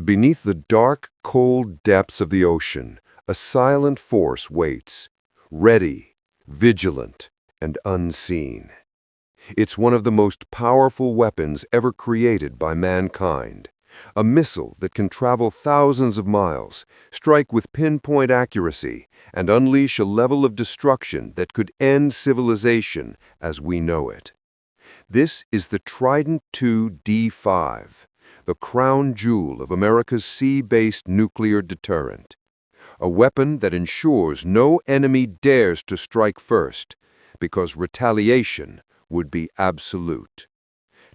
Beneath the dark, cold depths of the ocean, a silent force waits, ready, vigilant, and unseen. It's one of the most powerful weapons ever created by mankind. A missile that can travel thousands of miles, strike with pinpoint accuracy, and unleash a level of destruction that could end civilization as we know it. This is the Trident II D5, the crown jewel of America's sea-based nuclear deterrent. A weapon that ensures no enemy dares to strike first, because retaliation would be absolute.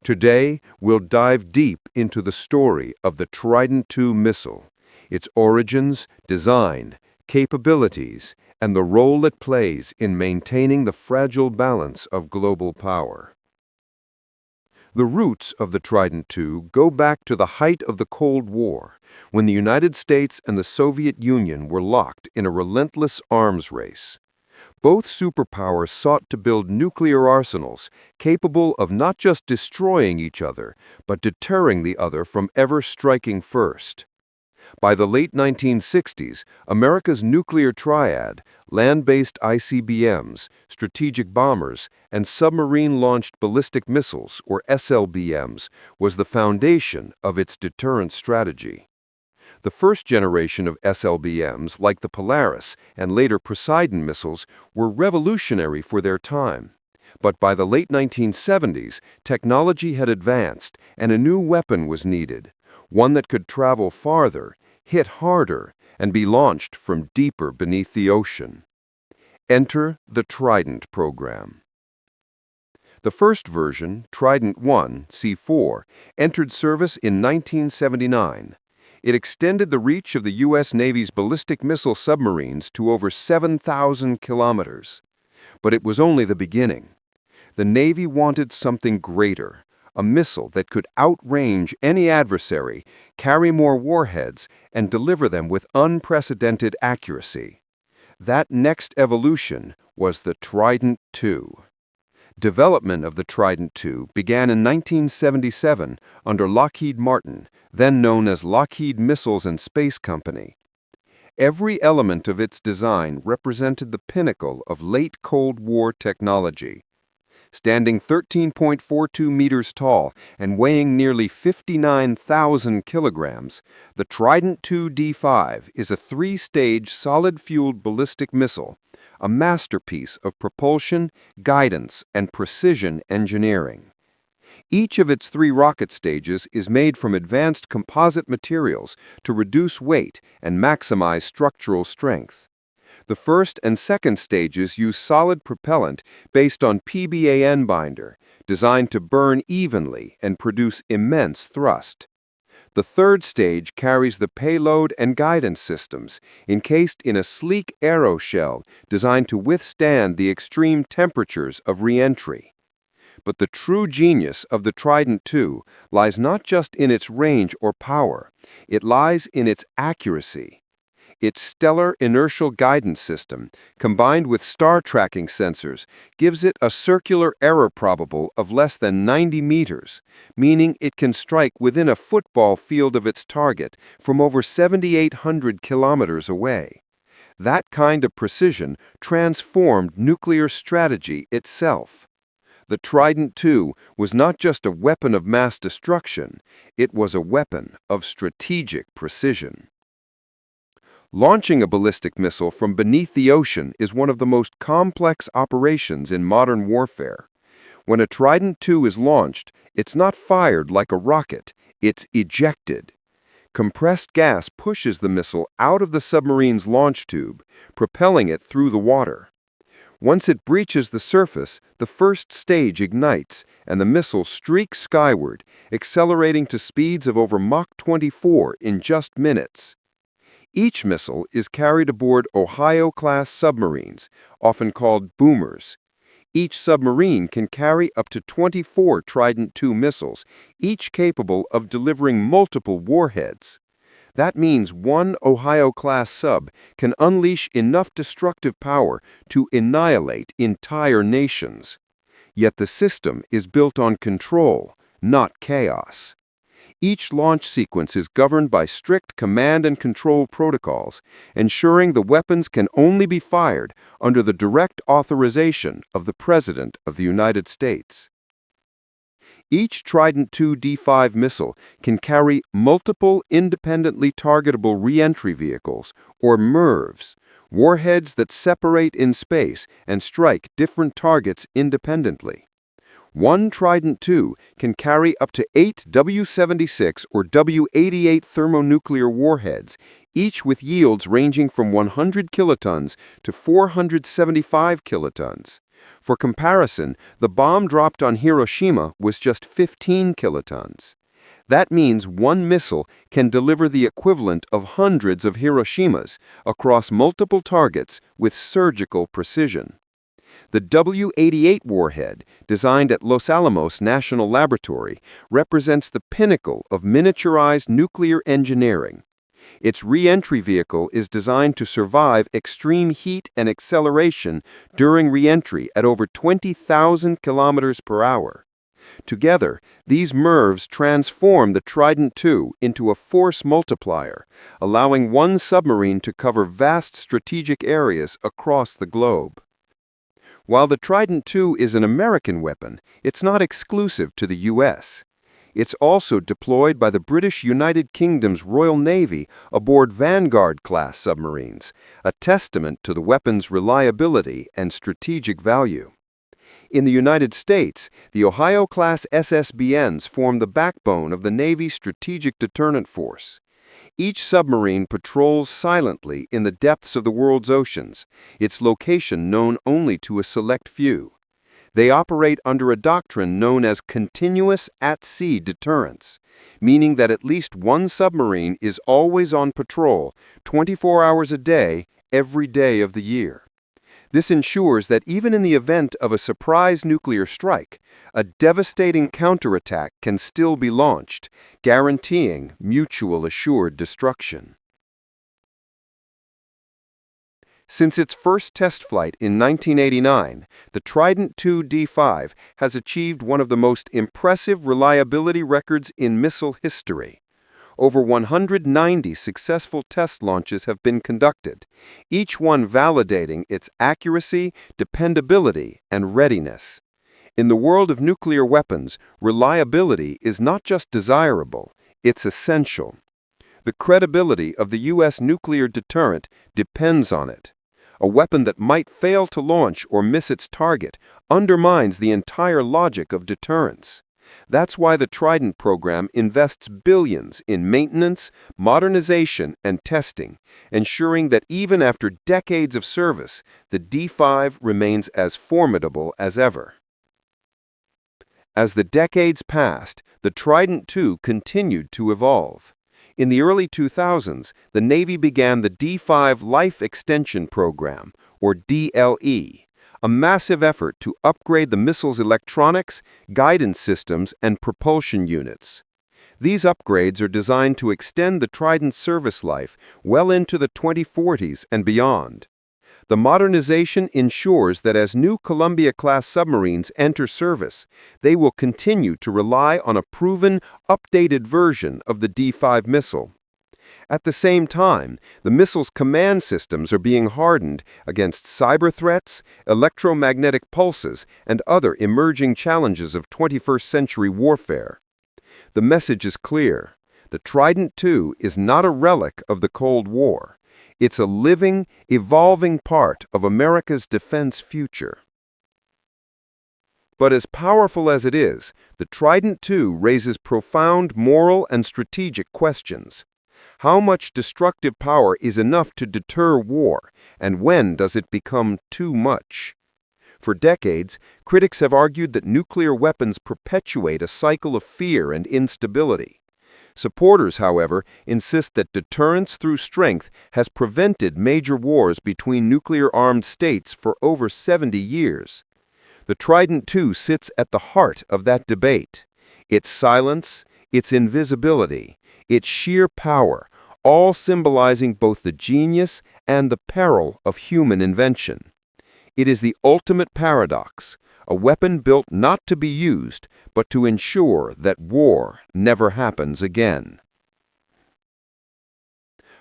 Today, we'll dive deep into the story of the Trident II missile, its origins, design, capabilities, and the role it plays in maintaining the fragile balance of global power. The roots of the Trident II go back to the height of the Cold War, when the United States and the Soviet Union were locked in a relentless arms race. Both superpowers sought to build nuclear arsenals capable of not just destroying each other, but deterring the other from ever striking first. By the late 1960s, America's nuclear triad, land-based ICBMs, strategic bombers, and submarine-launched ballistic missiles, or SLBMs, was the foundation of its deterrence strategy. The first generation of SLBMs, like the Polaris and later Poseidon missiles, were revolutionary for their time. But by the late 1970s, technology had advanced and a new weapon was needed, one that could travel farther, hit harder, and be launched from deeper beneath the ocean. Enter the Trident program. The first version, Trident I C4, entered service in 1979. It extended the reach of the U.S. Navy's ballistic missile submarines to over 7,000 kilometers. But it was only the beginning. The Navy wanted something greater, a missile that could outrange any adversary, carry more warheads, and deliver them with unprecedented accuracy. That next evolution was the Trident II. Development of the Trident II began in 1977 under Lockheed Martin, then known as Lockheed Missiles and Space Company. Every element of its design represented the pinnacle of late Cold War technology. Standing 13.42 meters tall and weighing nearly 59,000 kilograms, the Trident II D5 is a three-stage solid-fueled ballistic missile, a masterpiece of propulsion, guidance, and precision engineering. Each of its three rocket stages is made from advanced composite materials to reduce weight and maximize structural strength. The first and second stages use solid propellant based on PBAN binder, designed to burn evenly and produce immense thrust. The third stage carries the payload and guidance systems, encased in a sleek aeroshell designed to withstand the extreme temperatures of re-entry. But the true genius of the Trident II lies not just in its range or power, it lies in its accuracy. Its stellar inertial guidance system, combined with star tracking sensors, gives it a circular error probable of less than 90 meters, meaning it can strike within a football field of its target from over 7,800 kilometers away. That kind of precision transformed nuclear strategy itself. The Trident II was not just a weapon of mass destruction, it was a weapon of strategic precision. Launching a ballistic missile from beneath the ocean is one of the most complex operations in modern warfare. When a Trident II is launched, it's not fired like a rocket, it's ejected. Compressed gas pushes the missile out of the submarine's launch tube, propelling it through the water. Once it breaches the surface, the first stage ignites, and the missile streaks skyward, accelerating to speeds of over Mach 24 in just minutes. Each missile is carried aboard Ohio-class submarines, often called boomers. Each submarine can carry up to 24 Trident II missiles, each capable of delivering multiple warheads. That means one Ohio-class sub can unleash enough destructive power to annihilate entire nations. Yet the system is built on control, not chaos. Each launch sequence is governed by strict command and control protocols, ensuring the weapons can only be fired under the direct authorization of the President of the United States. Each Trident II D5 missile can carry multiple independently targetable reentry vehicles, or MIRVs, warheads that separate in space and strike different targets independently. One Trident II can carry up to 8 W-76 or W-88 thermonuclear warheads, each with yields ranging from 100 kilotons to 475 kilotons. For comparison, the bomb dropped on Hiroshima was just 15 kilotons. That means one missile can deliver the equivalent of hundreds of Hiroshimas across multiple targets with surgical precision. The W-88 warhead, designed at Los Alamos National Laboratory, represents the pinnacle of miniaturized nuclear engineering. Its re-entry vehicle is designed to survive extreme heat and acceleration during re-entry at over 20,000 kilometers per hour. Together, these MIRVs transform the Trident II into a force multiplier, allowing one submarine to cover vast strategic areas across the globe. While the Trident II is an American weapon, it's not exclusive to the U.S. It's also deployed by the British United Kingdom's Royal Navy aboard Vanguard-class submarines, a testament to the weapon's reliability and strategic value. In the United States, the Ohio-class SSBNs form the backbone of the Navy's strategic deterrent force. Each submarine patrols silently in the depths of the world's oceans, its location known only to a select few. They operate under a doctrine known as continuous at-sea deterrence, meaning that at least one submarine is always on patrol 24 hours a day, every day of the year. This ensures that even in the event of a surprise nuclear strike, a devastating counterattack can still be launched, guaranteeing mutual assured destruction. Since its first test flight in 1989, the Trident II D5 has achieved one of the most impressive reliability records in missile history. Over 190 successful test launches have been conducted, each one validating its accuracy, dependability, and readiness. In the world of nuclear weapons, reliability is not just desirable, it's essential. The credibility of the U.S. nuclear deterrent depends on it. A weapon that might fail to launch or miss its target undermines the entire logic of deterrence. That's why the Trident program invests billions in maintenance, modernization, and testing, ensuring that even after decades of service, the D5 remains as formidable as ever. As the decades passed, the Trident II continued to evolve. In the early 2000s, the Navy began the D5 Life Extension Program, or DLE, a massive effort to upgrade the missile's electronics, guidance systems, and propulsion units. These upgrades are designed to extend the Trident's service life well into the 2040s and beyond. The modernization ensures that as new Columbia-class submarines enter service, they will continue to rely on a proven, updated version of the D5 missile. At the same time, the missile's command systems are being hardened against cyber threats, electromagnetic pulses, and other emerging challenges of 21st-century warfare. The message is clear. The Trident II is not a relic of the Cold War. It's a living, evolving part of America's defense future. But as powerful as it is, the Trident II raises profound moral and strategic questions. How much destructive power is enough to deter war, and when does it become too much? For decades, critics have argued that nuclear weapons perpetuate a cycle of fear and instability. Supporters, however, insist that deterrence through strength has prevented major wars between nuclear-armed states for over 70 years. The Trident II sits at the heart of that debate. Its silence, its invisibility, its sheer power, all symbolizing both the genius and the peril of human invention. It is the ultimate paradox, a weapon built not to be used, but to ensure that war never happens again.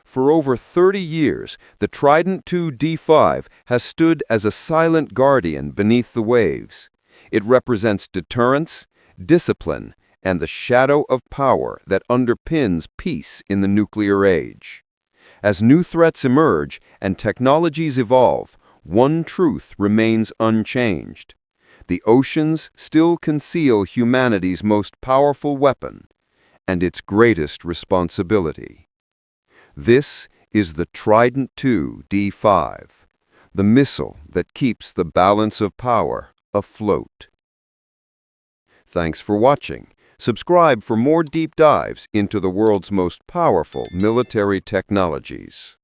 For over 30 years, the Trident II D5 has stood as a silent guardian beneath the waves. It represents deterrence, discipline, and the shadow of power that underpins peace in the nuclear age. As new threats emerge and technologies evolve, one truth remains unchanged. The oceans still conceal humanity's most powerful weapon and its greatest responsibility. This is the Trident II D5, the missile that keeps the balance of power afloat. Thanks for watching. Subscribe for more deep dives into the world's most powerful military technologies.